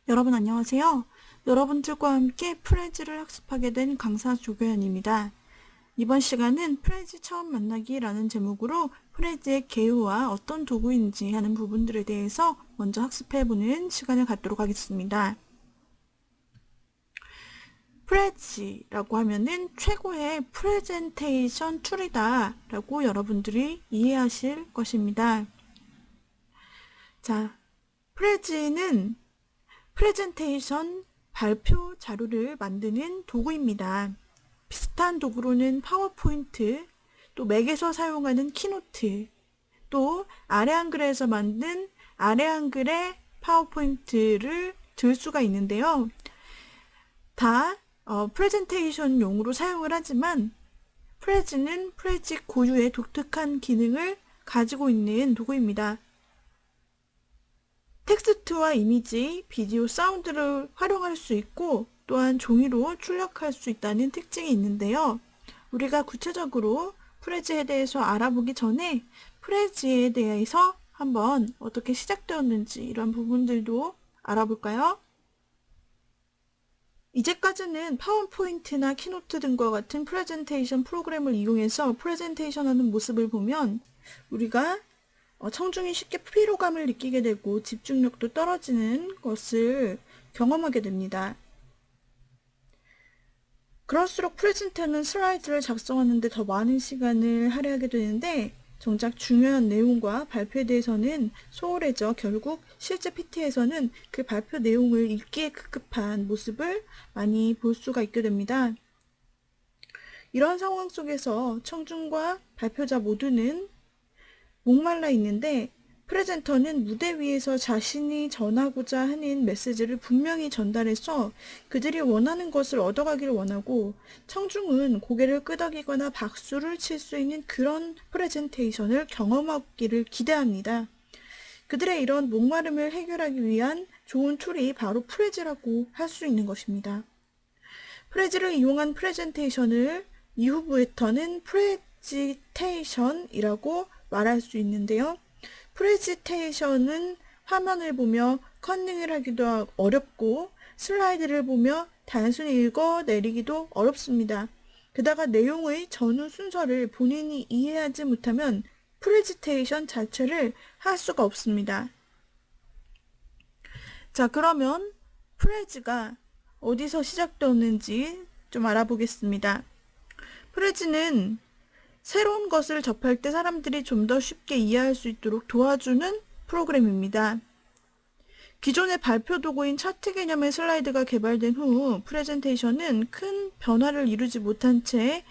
여러분 안녕하세요. 여러분들과 함께 프레즈를 학습하게 된 강사 조교연입니다. 이번 시간은 프레즈 처음 만나기라는 제목으로 프레즈의 개요와 어떤 도구인지 하는 부분들에 대해서 먼저 학습해보는 시간을 갖도록 하겠습니다. 프레즈라고 하면은 최고의 프레젠테이션 툴이다 라고 여러분들이 이해하실 것입니다. 자, 프레즈는 프레젠테이션 발표 자료를 만드는 도구입니다. 비슷한 도구로는 파워포인트, 또 맥에서 사용하는 키노트, 또 아래 한글에서 만든 아래 한글의 파워포인트를 들 수가 있는데요. 다 프레젠테이션용으로 사용을 하지만 프레즈는 프레즈 고유의 독특한 기능을 가지고 있는 도구입니다. 텍스트와 이미지, 비디오, 사운드를 활용할 수 있고 또한 종이로 출력할 수 있다는 특징이 있는데요. 우리가 구체적으로 프레즈에 대해서 알아보기 전에 프레즈에 대해서 한번 어떻게 시작되었는지 이런 부분들도 알아볼까요? 이제까지는 파워포인트나 키노트 등과 같은 프레젠테이션 프로그램을 이용해서 프레젠테이션 하는 모습을 보면 우리가 청중이 쉽게 피로감을 느끼게 되고 집중력도 떨어지는 것을 경험하게 됩니다. 그럴수록 프레젠터는 슬라이드를 작성하는데 더 많은 시간을 할애하게 되는데 정작 중요한 내용과 발표에 대해서는 소홀해져 결국 실제 PT에서는 그 발표 내용을 읽기에 급급한 모습을 많이 볼 수가 있게 됩니다. 이런 상황 속에서 청중과 발표자 모두는 목말라 있는데 프레젠터는 무대 위에서 자신이 전하고자 하는 메시지를 분명히 전달해서 그들이 원하는 것을 얻어가기를 원하고 청중은 고개를 끄덕이거나 박수를 칠 수 있는 그런 프레젠테이션을 경험하기를 기대합니다. 그들의 이런 목마름을 해결하기 위한 좋은 툴이 바로 프레즈라고 할 수 있는 것입니다. 프레즈를 이용한 프레젠테이션을 이후부터는 프레지테이션이라고 말할 수 있는데요. 프레지테이션은 화면을 보며 컨닝을 하기도 어렵고 슬라이드를 보며 단순히 읽어내리기도 어렵습니다. 게다가 내용의 전후 순서를 본인이 이해하지 못하면 프레지테이션 자체를 할 수가 없습니다. 자, 그러면 프레즈가 어디서 시작되었는지 좀 알아보겠습니다. 프레즈는 새로운 것을 접할 때 사람들이 좀 더 쉽게 이해할 수 있도록 도와주는 프로그램입니다. 기존의 발표 도구인 차트 개념의 슬라이드가 개발된 후 프레젠테이션은 큰 변화를 이루지 못한 채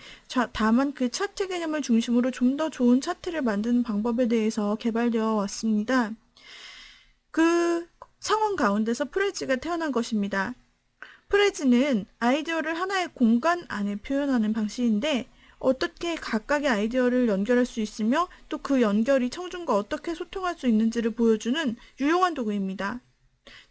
다만 그 차트 개념을 중심으로 좀 더 좋은 차트를 만드는 방법에 대해서 개발되어 왔습니다. 그 상황 가운데서 프레즈가 태어난 것입니다. 프레즈는 아이디어를 하나의 공간 안에 표현하는 방식인데 어떻게 각각의 아이디어를 연결할 수 있으며 또 그 연결이 청중과 어떻게 소통할 수 있는지를 보여주는 유용한 도구입니다.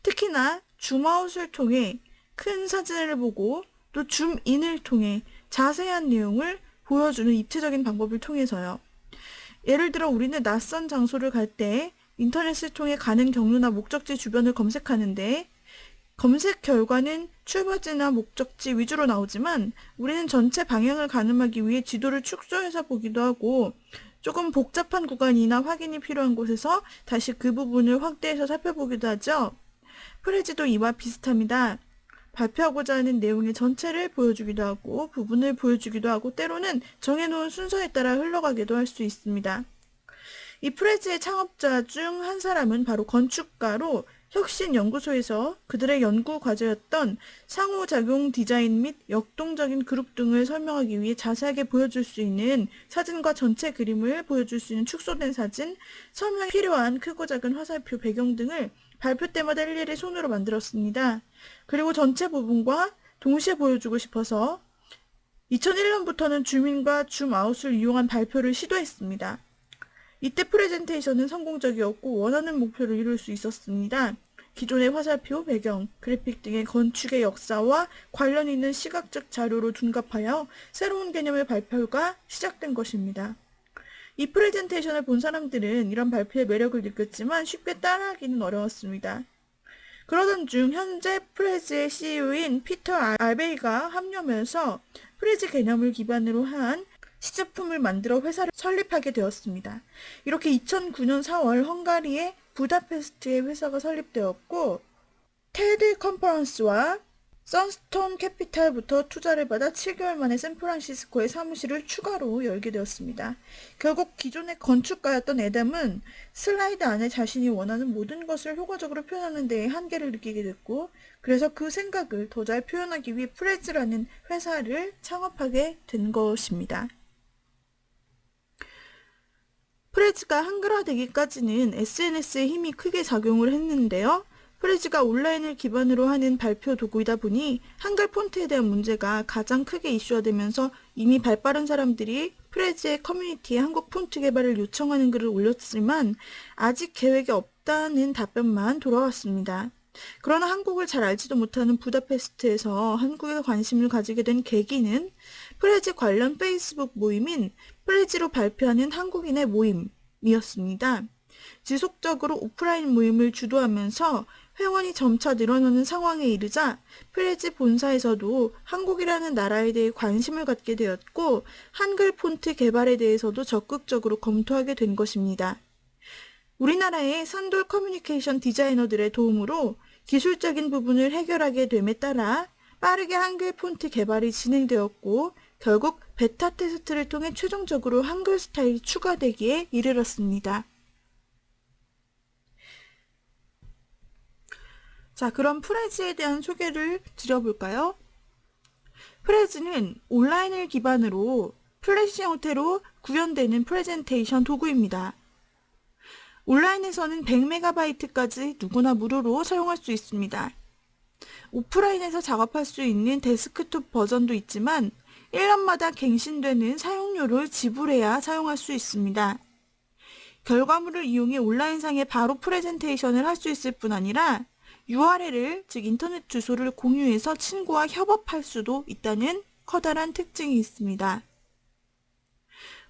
특히나 줌아웃을 통해 큰 사진을 보고 또 줌인을 통해 자세한 내용을 보여주는 입체적인 방법을 통해서요. 예를 들어 우리는 낯선 장소를 갈 때 인터넷을 통해 가는 경로나 목적지 주변을 검색하는데 검색 결과는 출발지나 목적지 위주로 나오지만 우리는 전체 방향을 가늠하기 위해 지도를 축소해서 보기도 하고 조금 복잡한 구간이나 확인이 필요한 곳에서 다시 그 부분을 확대해서 살펴보기도 하죠. 프레즈도 이와 비슷합니다. 발표하고자 하는 내용의 전체를 보여주기도 하고 부분을 보여주기도 하고 때로는 정해놓은 순서에 따라 흘러가기도 할 수 있습니다. 이 프레즈의 창업자 중 한 사람은 바로 건축가로 혁신연구소에서 그들의 연구 과제였던 상호작용 디자인 및 역동적인 그룹 등을 설명하기 위해 자세하게 보여줄 수 있는 사진과 전체 그림을 보여줄 수 있는 축소된 사진, 설명에 필요한 크고 작은 화살표, 배경 등을 발표 때마다 일일이 손으로 만들었습니다. 그리고 전체 부분과 동시에 보여주고 싶어서 2001년부터는 줌인과 줌아웃을 이용한 발표를 시도했습니다. 이때 프레젠테이션은 성공적이었고 원하는 목표를 이룰 수 있었습니다. 기존의 화살표, 배경, 그래픽 등의 건축의 역사와 관련 있는 시각적 자료로 둔갑하여 새로운 개념의 발표가 시작된 것입니다. 이 프레젠테이션을 본 사람들은 이런 발표의 매력을 느꼈지만 쉽게 따라하기는 어려웠습니다. 그러던 중 현재 프레즈의 CEO인 피터 알베이가 합류하면서 프레즈 개념을 기반으로 한 시제품을 만들어 회사를 설립하게 되었습니다. 이렇게 2009년 4월 헝가리의 부다페스트에 회사가 설립되었고 테드 컨퍼런스와 선스톤 캐피탈부터 투자를 받아 7개월 만에 샌프란시스코에 사무실을 추가로 열게 되었습니다. 결국 기존의 건축가였던 애담은 슬라이드 안에 자신이 원하는 모든 것을 효과적으로 표현하는 데에 한계를 느끼게 됐고, 그래서 그 생각을 더 잘 표현하기 위해 프레즈라는 회사를 창업하게 된 것입니다. 프레즈가 한글화되기까지는 SNS의 힘이 크게 작용을 했는데요. 프레즈가 온라인을 기반으로 하는 발표 도구이다 보니 한글 폰트에 대한 문제가 가장 크게 이슈화되면서 이미 발빠른 사람들이 프레즈의 커뮤니티에 한국 폰트 개발을 요청하는 글을 올렸지만 아직 계획이 없다는 답변만 돌아왔습니다. 그러나 한국을 잘 알지도 못하는 부다페스트에서 한국에 관심을 가지게 된 계기는 프레즈 관련 페이스북 모임인 프레즈로 발표하는 한국인의 모임이었습니다. 지속적으로 오프라인 모임을 주도하면서 회원이 점차 늘어나는 상황에 이르자 프레즈 본사에서도 한국이라는 나라에 대해 관심을 갖게 되었고 한글 폰트 개발에 대해서도 적극적으로 검토하게 된 것입니다. 우리나라의 산돌 커뮤니케이션 디자이너들의 도움으로 기술적인 부분을 해결하게 됨에 따라 빠르게 한글 폰트 개발이 진행되었고 결국 베타 테스트를 통해 최종적으로 한글 스타일이 추가되기에 이르렀습니다. 자, 그럼 프레즈에 대한 소개를 드려볼까요? 프레즈는 온라인을 기반으로 플래시 형태로 구현되는 프레젠테이션 도구입니다. 온라인에서는 100MB까지 누구나 무료로 사용할 수 있습니다. 오프라인에서 작업할 수 있는 데스크톱 버전도 있지만 1년마다 갱신되는 사용료를 지불해야 사용할 수 있습니다. 결과물을 이용해 온라인상에 바로 프레젠테이션을 할 수 있을 뿐 아니라 URL을, 즉 인터넷 주소를 공유해서 친구와 협업할 수도 있다는 커다란 특징이 있습니다.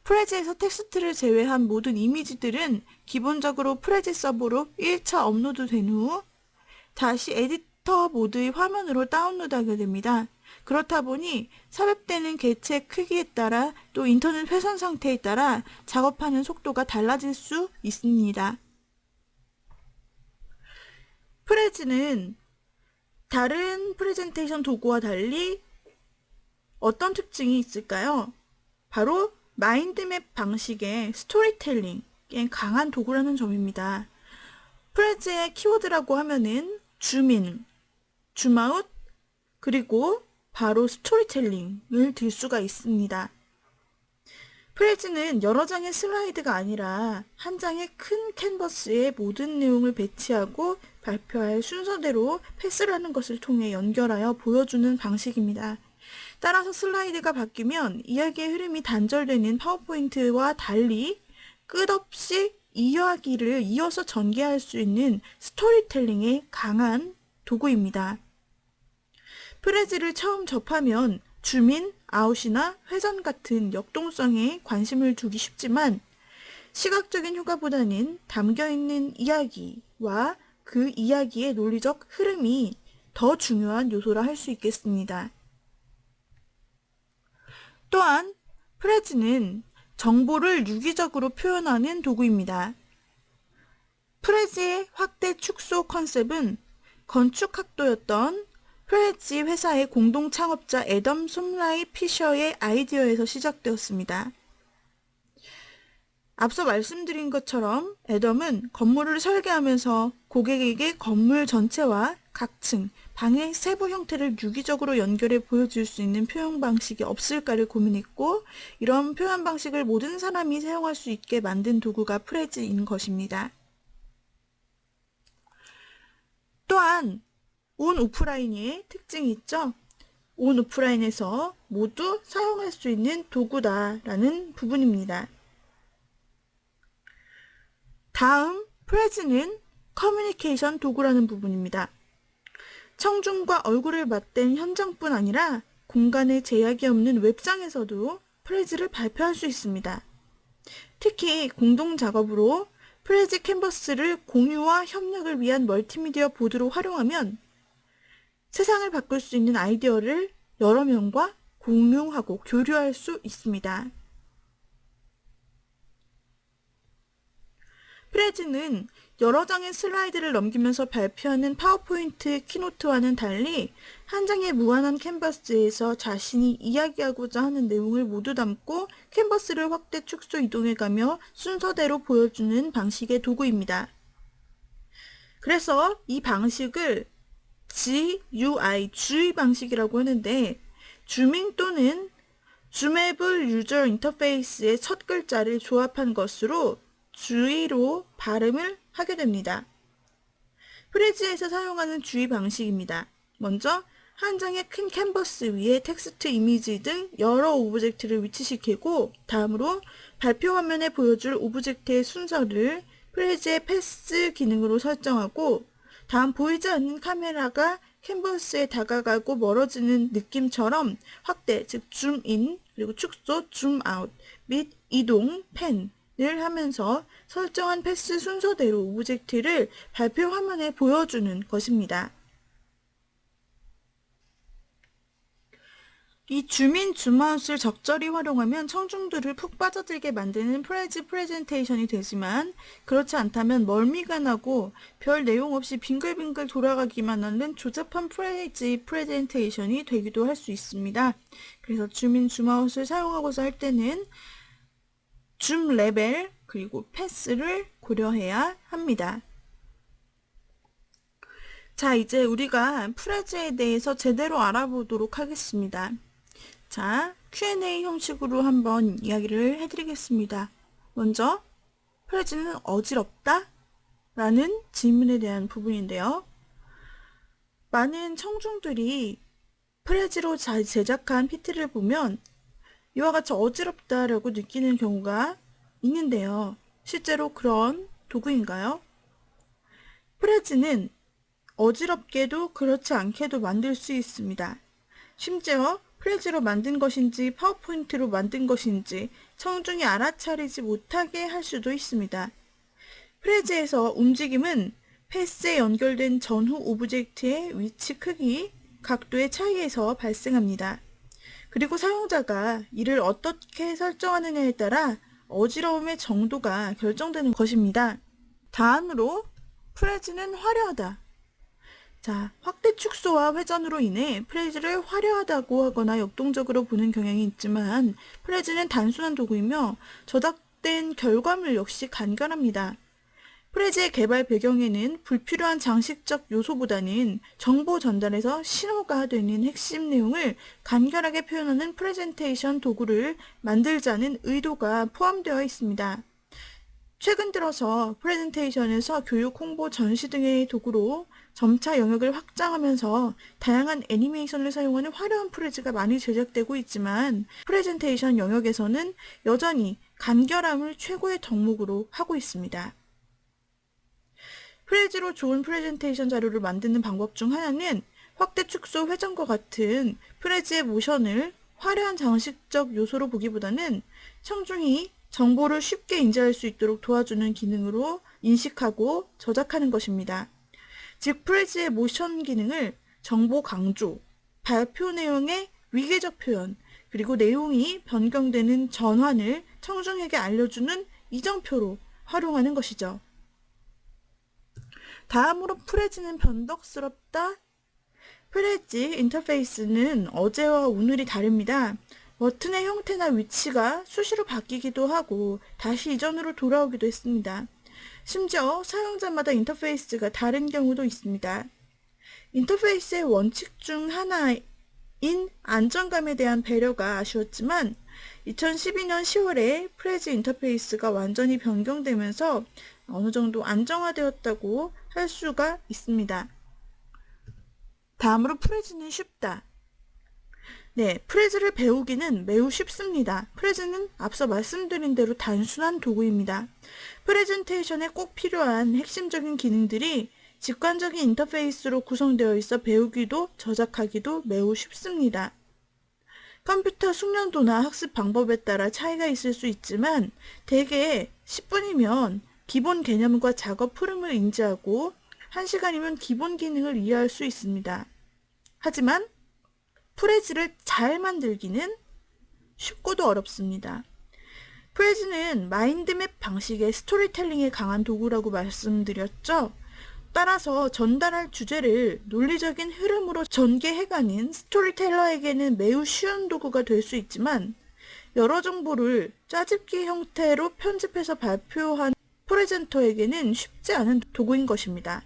프레즈에서 텍스트를 제외한 모든 이미지들은 기본적으로 프레즈 서버로 1차 업로드된 후 다시 에디터 모드의 화면으로 다운로드하게 됩니다. 그렇다 보니 삽입되는 객체 크기에 따라 또 인터넷 회선 상태에 따라 작업하는 속도가 달라질 수 있습니다. 프레즈는 다른 프레젠테이션 도구와 달리 어떤 특징이 있을까요? 바로 마인드맵 방식의 스토리텔링에 강한 도구라는 점입니다. 프레즈의 키워드라고 하면은 줌인, 줌아웃, 그리고 바로 스토리텔링을 들 수가 있습니다. 프레즈는 여러 장의 슬라이드가 아니라 한 장의 큰 캔버스에 모든 내용을 배치하고 발표할 순서대로 패스를 하는 것을 통해 연결하여 보여주는 방식입니다. 따라서 슬라이드가 바뀌면 이야기의 흐름이 단절되는 파워포인트와 달리 끝없이 이야기를 이어서 전개할 수 있는 스토리텔링에 강한 도구입니다. 프레즈를 처음 접하면 줌인, 아웃이나 회전 같은 역동성에 관심을 두기 쉽지만 시각적인 효과보다는 담겨있는 이야기와 그 이야기의 논리적 흐름이 더 중요한 요소라 할 수 있겠습니다. 또한 프레즈는 정보를 유기적으로 표현하는 도구입니다. 프레즈의 확대 축소 컨셉은 건축학도였던 프레즈 회사의 공동 창업자 애덤 솜라이 피셔의 아이디어에서 시작되었습니다. 앞서 말씀드린 것처럼 애덤은 건물을 설계하면서 고객에게 건물 전체와 각 층, 방의 세부 형태를 유기적으로 연결해 보여줄 수 있는 표현 방식이 없을까를 고민했고 이런 표현 방식을 모든 사람이 사용할 수 있게 만든 도구가 프레즈인 것입니다. 또한 온 오프라인의 특징이 있죠. 온 오프라인에서 모두 사용할 수 있는 도구다라는 부분입니다. 다음 프레즈는 커뮤니케이션 도구라는 부분입니다. 청중과 얼굴을 맞댄 현장뿐 아니라 공간에 제약이 없는 웹상에서도 프레즈를 발표할 수 있습니다. 특히 공동 작업으로 프레지 캔버스를 공유와 협력을 위한 멀티미디어 보드로 활용하면 세상을 바꿀 수 있는 아이디어를 여러 명과 공유하고 교류할 수 있습니다. 프레지는 여러 장의 슬라이드를 넘기면서 발표하는 파워포인트 키노트와는 달리 한 장의 무한한 캔버스에서 자신이 이야기하고자 하는 내용을 모두 담고 캔버스를 확대 축소 이동해가며 순서대로 보여주는 방식의 도구입니다. 그래서 이 방식을 GUI 방식이라고 하는데, 줌인 또는 줌에블 유저 인터페이스의 첫 글자를 조합한 것으로 GUI로 발음을 하게 됩니다. 프레지에서 사용하는 GUI 방식입니다. 먼저 한 장의 큰 캔버스 위에 텍스트, 이미지 등 여러 오브젝트를 위치시키고, 다음으로 발표 화면에 보여줄 오브젝트의 순서를 프레지의 패스 기능으로 설정하고, 다음 보이지 않는 카메라가 캔버스에 다가가고 멀어지는 느낌처럼 확대, 즉 줌인, 그리고 축소, 줌아웃 및 이동, 팬을 하면서 설정한 패스 순서대로 오브젝트를 발표 화면에 보여주는 것입니다. 이 줌인, 줌아웃을 적절히 활용하면 청중들을 푹 빠져들게 만드는 프레지 프레젠테이션이 되지만, 그렇지 않다면 멀미가 나고 별 내용 없이 빙글빙글 돌아가기만 하는 조잡한 프레지 프레젠테이션이 되기도 할 수 있습니다. 그래서 줌인, 줌아웃을 사용하고자 할 때는 줌 레벨 그리고 패스를 고려해야 합니다. 자, 이제 우리가 프레지에 대해서 제대로 알아보도록 하겠습니다. 자, Q&A 형식으로 한번 이야기를 해드리겠습니다. 먼저, 프레지는 어지럽다? 라는 질문에 대한 부분인데요. 많은 청중들이 프레지로 제작한 PT를 보면 이와 같이 어지럽다라고 느끼는 경우가 있는데요. 실제로 그런 도구인가요? 프레지는 어지럽게도 그렇지 않게도 만들 수 있습니다. 심지어 프레지로 만든 것인지 파워포인트로 만든 것인지 청중이 알아차리지 못하게 할 수도 있습니다. 프레지에서 움직임은 패스에 연결된 전후 오브젝트의 위치 크기, 각도의 차이에서 발생합니다. 그리고 사용자가 이를 어떻게 설정하느냐에 따라 어지러움의 정도가 결정되는 것입니다. 다음으로 프레지는 화려하다. 자, 확대 축소와 회전으로 인해 프레지를 화려하다고 하거나 역동적으로 보는 경향이 있지만, 프레지는 단순한 도구이며 저작된 결과물 역시 간결합니다. 프레지의 개발 배경에는 불필요한 장식적 요소보다는 정보 전달에서 신호가 되는 핵심 내용을 간결하게 표현하는 프레젠테이션 도구를 만들자는 의도가 포함되어 있습니다. 최근 들어서 프레젠테이션에서 교육, 홍보, 전시 등의 도구로 점차 영역을 확장하면서 다양한 애니메이션을 사용하는 화려한 프레지가 많이 제작되고 있지만, 프레젠테이션 영역에서는 여전히 간결함을 최고의 덕목으로 하고 있습니다. 프레지로 좋은 프레젠테이션 자료를 만드는 방법 중 하나는 확대, 축소, 회전과 같은 프레지의 모션을 화려한 장식적 요소로 보기보다는 청중이 정보를 쉽게 인지할 수 있도록 도와주는 기능으로 인식하고 저작하는 것입니다. 즉, 프레지의 모션 기능을 정보 강조, 발표 내용의 위계적 표현, 그리고 내용이 변경되는 전환을 청중에게 알려주는 이정표로 활용하는 것이죠. 다음으로 프레지는 변덕스럽다. 프레지 인터페이스는 어제와 오늘이 다릅니다. 버튼의 형태나 위치가 수시로 바뀌기도 하고 다시 이전으로 돌아오기도 했습니다. 심지어 사용자마다 인터페이스가 다른 경우도 있습니다. 인터페이스의 원칙 중 하나인 안정감에 대한 배려가 아쉬웠지만 2012년 10월에 프레지 인터페이스가 완전히 변경되면서 어느 정도 안정화되었다고 할 수가 있습니다. 다음으로 프레지는 쉽다. 네, 프레지를 배우기는 매우 쉽습니다. 프레지는 앞서 말씀드린 대로 단순한 도구입니다. 프레젠테이션에 꼭 필요한 핵심적인 기능들이 직관적인 인터페이스로 구성되어 있어 배우기도 저작하기도 매우 쉽습니다. 컴퓨터 숙련도나 학습 방법에 따라 차이가 있을 수 있지만 대개 10분이면 기본 개념과 작업 흐름을 인지하고 1시간이면 기본 기능을 이해할 수 있습니다. 하지만 프레즈를 잘 만들기는 쉽고도 어렵습니다. 프레즈는 마인드맵 방식의 스토리텔링에 강한 도구라고 말씀드렸죠. 따라서 전달할 주제를 논리적인 흐름으로 전개해가는 스토리텔러에게는 매우 쉬운 도구가 될 수 있지만 여러 정보를 짜집기 형태로 편집해서 발표한 프레젠터에게는 쉽지 않은 도구인 것입니다.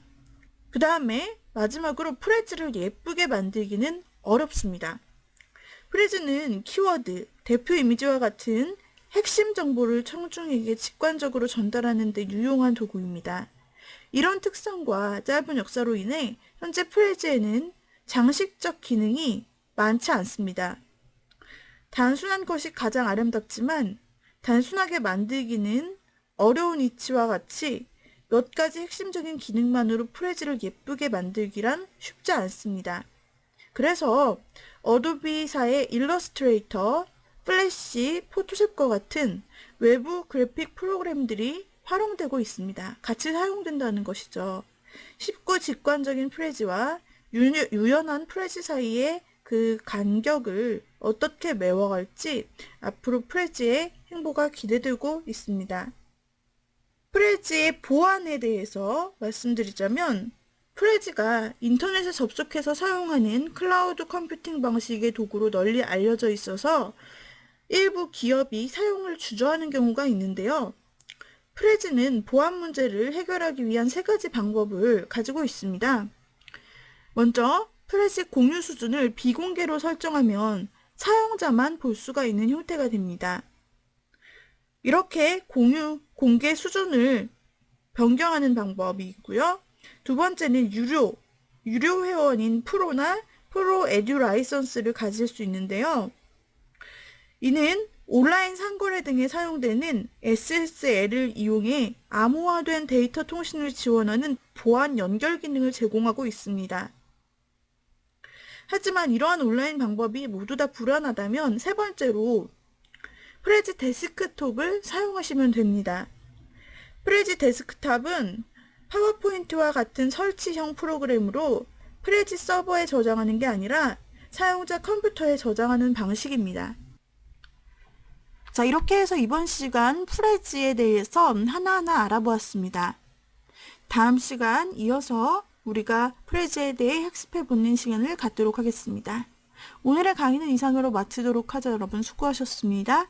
그 다음에 마지막으로 프레즈를 예쁘게 만들기는 어렵습니다. 프레즈는 키워드, 대표 이미지와 같은 핵심 정보를 청중에게 직관적으로 전달하는 데 유용한 도구입니다. 이런 특성과 짧은 역사로 인해 현재 프레즈에는 장식적 기능이 많지 않습니다. 단순한 것이 가장 아름답지만 단순하게 만들기는 어려운 이치와 같이 몇 가지 핵심적인 기능만으로 프레즈를 예쁘게 만들기란 쉽지 않습니다. 그래서 어도비사의 일러스트레이터, 플래시, 포토샵과 같은 외부 그래픽 프로그램들이 활용되고 있습니다. 같이 사용된다는 것이죠. 쉽고 직관적인 프레즈와 유연한 프레즈 사이의 그 간격을 어떻게 메워갈지 앞으로 프레즈의 행보가 기대되고 있습니다. 프레즈의 보안에 대해서 말씀드리자면 프레즈가 인터넷에 접속해서 사용하는 클라우드 컴퓨팅 방식의 도구로 널리 알려져 있어서 일부 기업이 사용을 주저하는 경우가 있는데요. 프레즈는 보안 문제를 해결하기 위한 3가지 방법을 가지고 있습니다. 먼저 프레즈 공유 수준을 비공개로 설정하면 사용자만 볼 수가 있는 형태가 됩니다. 이렇게 공개 수준을 변경하는 방법이 있고요. 두 번째는 유료 회원인 프로나 프로 에듀 라이선스를 가질 수 있는데요. 이는 온라인 상거래 등에 사용되는 SSL을 이용해 암호화된 데이터 통신을 지원하는 보안 연결 기능을 제공하고 있습니다. 하지만 이러한 온라인 방법이 모두 다 불안하다면 3번째로 프레즈 데스크톱을 사용하시면 됩니다. 프레즈 데스크톱은 파워포인트와 같은 설치형 프로그램으로 프레즈 서버에 저장하는 게 아니라 사용자 컴퓨터에 저장하는 방식입니다. 자, 이렇게 해서 이번 시간 프레즈에 대해서 하나하나 알아보았습니다. 다음 시간 이어서 우리가 프레즈에 대해 학습해보는 시간을 갖도록 하겠습니다. 오늘의 강의는 이상으로 마치도록 하죠. 여러분 수고하셨습니다.